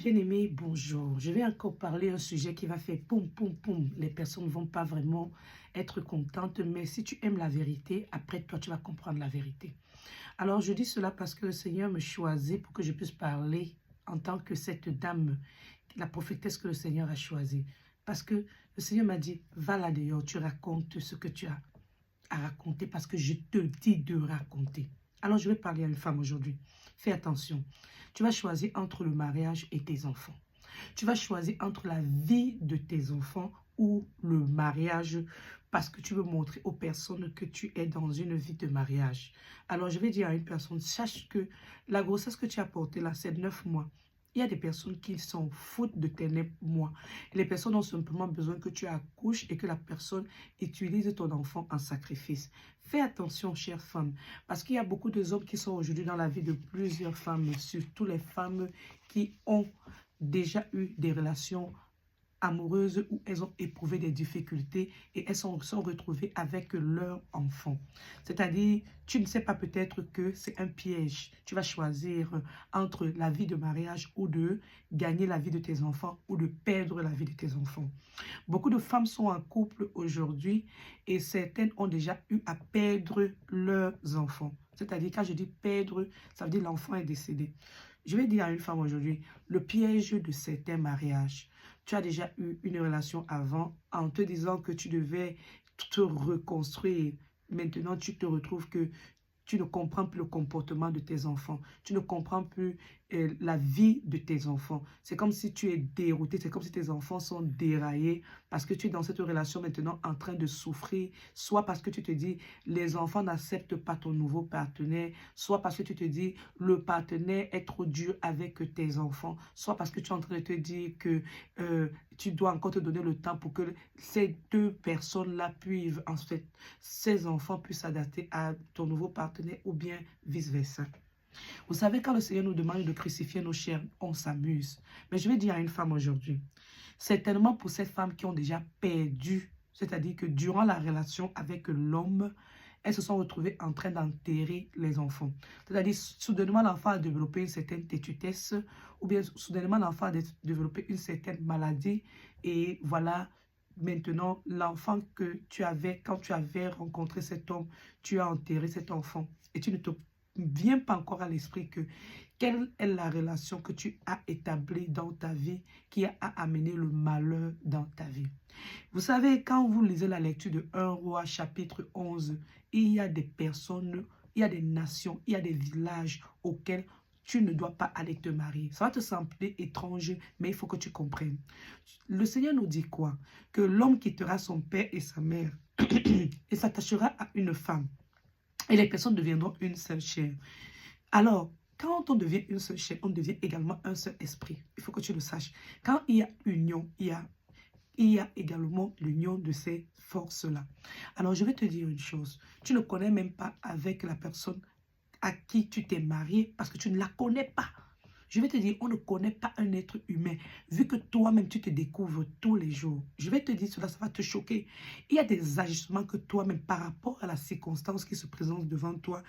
bien-aimés, bonjour. Je vais encore parler un sujet qui va faire poum, poum, poum. Les personnes ne vont pas vraiment être contentes, mais si tu aimes la vérité, après toi, tu vas comprendre la vérité. Alors, je dis cela parce que le Seigneur me choisit pour que je puisse parler en tant que cette dame, la prophétesse que le Seigneur a choisie. Parce que le Seigneur m'a dit, va là dehors, tu racontes ce que tu as à raconter parce que je te dis de raconter. Alors, je vais parler à une femme aujourd'hui. Fais attention. Tu vas choisir entre le mariage et tes enfants. Tu vas choisir entre la vie de tes enfants ou le mariage parce que tu veux montrer aux personnes que tu es dans une vie de mariage. Alors, je vais dire à une personne, sache que la grossesse que tu as portée là, c'est 9 mois. Il y a des personnes qui s'en foutent de tes 9 mois. Les personnes ont simplement besoin que tu accouches et que la personne utilise ton enfant en sacrifice. Fais attention, chère femme, parce qu'il y a beaucoup d'hommes qui sont aujourd'hui dans la vie de plusieurs femmes, surtout les femmes qui ont déjà eu des relations amoureuses où elles ont éprouvé des difficultés et elles sont retrouvées avec leur enfant. C'est-à-dire, tu ne sais pas peut-être que c'est un piège. Tu vas choisir entre la vie de mariage ou de gagner la vie de tes enfants ou de perdre la vie de tes enfants. Beaucoup de femmes sont en couple aujourd'hui et certaines ont déjà eu à perdre leurs enfants. C'est-à-dire, quand je dis perdre, ça veut dire l'enfant est décédé. Je vais dire à une femme aujourd'hui, le piège de certains mariages. Tu as déjà eu une relation avant en te disant que tu devais te reconstruire. Maintenant, tu te retrouves que tu ne comprends plus le comportement de tes enfants. Tu ne comprends plus la vie de tes enfants. C'est comme si tu es dérouté. C'est comme si tes enfants sont déraillés parce que tu es dans cette relation maintenant en train de souffrir. Soit parce que tu te dis, les enfants n'acceptent pas ton nouveau partenaire. Soit parce que tu te dis, le partenaire est trop dur avec tes enfants. Soit parce que tu es en train de te dire que tu dois encore te donner le temps pour que ces deux personnes-là puissent, en fait, ces enfants puissent s'adapter à ton nouveau partenaire ou bien vice-versa. Vous savez, quand le Seigneur nous demande de crucifier nos chairs, on s'amuse. Mais je vais dire à une femme aujourd'hui, certainement pour ces femmes qui ont déjà perdu, c'est-à-dire que durant la relation avec l'homme, elles se sont retrouvées en train d'enterrer les enfants. C'est-à-dire, soudainement, l'enfant a développé une certaine tétutesse, ou bien soudainement, l'enfant a développé une certaine maladie, et voilà, maintenant, l'enfant que tu avais, quand tu avais rencontré cet homme, tu as enterré cet enfant, et tu ne te viens pas encore à l'esprit que quelle est la relation que tu as établie dans ta vie qui a amené le malheur dans ta vie. Vous savez, quand vous lisez la lecture de 1 Roi chapitre 11, il y a des personnes, il y a des nations, il y a des villages auxquels tu ne dois pas aller te marier. Ça va te sembler étrange, mais il faut que tu comprennes. Le Seigneur nous dit quoi? Que l'homme quittera son père et sa mère et s'attachera à une femme. Et les personnes deviendront une seule chair. Alors, quand on devient une seule chair, on devient également un seul esprit. Il faut que tu le saches. Quand il y a union, il y a également l'union de ces forces-là. Alors, je vais te dire une chose. Tu ne connais même pas avec la personne à qui tu t'es marié parce que tu ne la connais pas. Je vais te dire, on ne connaît pas un être humain, vu que toi-même, tu te découvres tous les jours. Je vais te dire cela, ça va te choquer. Il y a des agissements que toi-même, par rapport à la circonstance qui se présente devant toi,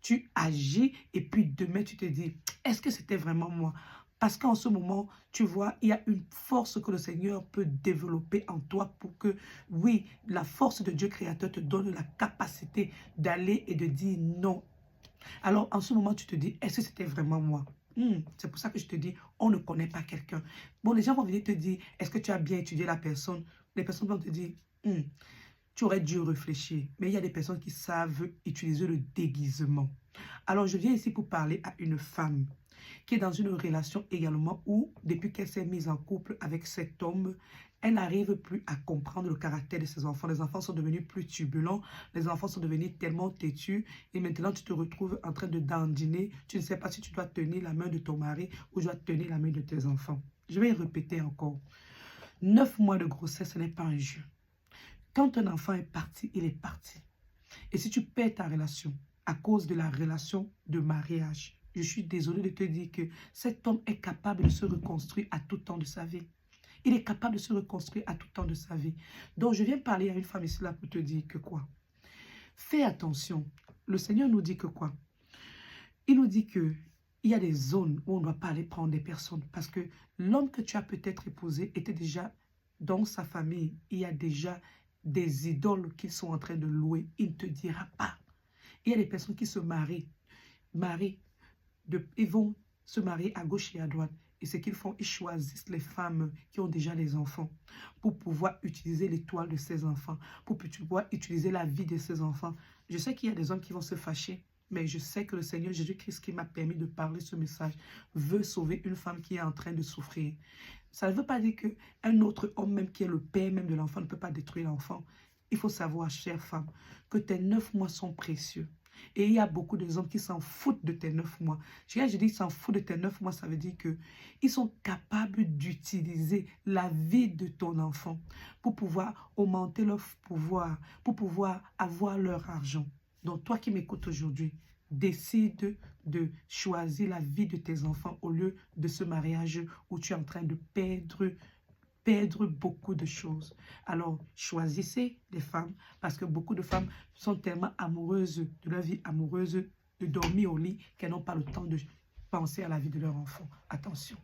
tu agis et puis demain, tu te dis, est-ce que c'était vraiment moi? Parce qu'en ce moment, tu vois, il y a une force que le Seigneur peut développer en toi pour que, oui, la force de Dieu créateur te donne la capacité d'aller et de dire non. Alors, en ce moment, tu te dis, est-ce que c'était vraiment moi? C'est pour ça que je te dis, on ne connaît pas quelqu'un. Bon, les gens vont venir te dire, est-ce que tu as bien étudié la personne? Les personnes vont te dire, tu aurais dû réfléchir. Mais il y a des personnes qui savent utiliser le déguisement. Alors, je viens ici pour parler à une femme qui est dans une relation également où, depuis qu'elle s'est mise en couple avec cet homme, elle n'arrive plus à comprendre le caractère de ses enfants. Les enfants sont devenus plus turbulents, les enfants sont devenus tellement têtus et maintenant tu te retrouves en train de dandiner. Tu ne sais pas si tu dois tenir la main de ton mari ou tu dois tenir la main de tes enfants. Je vais répéter encore. 9 mois de grossesse, ce n'est pas un jeu. Quand un enfant est parti, il est parti. Et si tu perds ta relation à cause de la relation de mariage, je suis désolée de te dire que cet homme est capable de se reconstruire à tout temps de sa vie. Il est capable de se reconstruire à tout temps de sa vie. Donc, je viens parler à une femme ici là pour te dire que quoi? Fais attention. Le Seigneur nous dit que quoi? Il nous dit que il y a des zones où on ne doit pas aller prendre des personnes parce que l'homme que tu as peut-être épousé était déjà dans sa famille. Il y a déjà des idoles qu'ils sont en train de louer. Il ne te dira pas. Il y a des personnes qui se marient, ils vont se marier à gauche et à droite. Et ce qu'ils font, ils choisissent les femmes qui ont déjà les enfants pour pouvoir utiliser l'étoile de ces enfants, pour pouvoir utiliser la vie de ces enfants. Je sais qu'il y a des hommes qui vont se fâcher, mais je sais que le Seigneur Jésus-Christ qui m'a permis de parler ce message veut sauver une femme qui est en train de souffrir. Ça ne veut pas dire qu'un autre homme, même qui est le père même de l'enfant, ne peut pas détruire l'enfant. Il faut savoir, chère femme, que tes 9 mois sont précieux. Et il y a beaucoup de hommes qui s'en foutent de tes 9 mois. Je dis s'en foutent de tes 9 mois, ça veut dire qu'ils sont capables d'utiliser la vie de ton enfant pour pouvoir augmenter leur pouvoir, pour pouvoir avoir leur argent. Donc toi qui m'écoutes aujourd'hui, décide de choisir la vie de tes enfants au lieu de ce mariage où tu es en train de perdre beaucoup de choses. Alors, choisissez les femmes parce que beaucoup de femmes sont tellement amoureuses de leur vie amoureuse, de dormir au lit, qu'elles n'ont pas le temps de penser à la vie de leur enfant. Attention.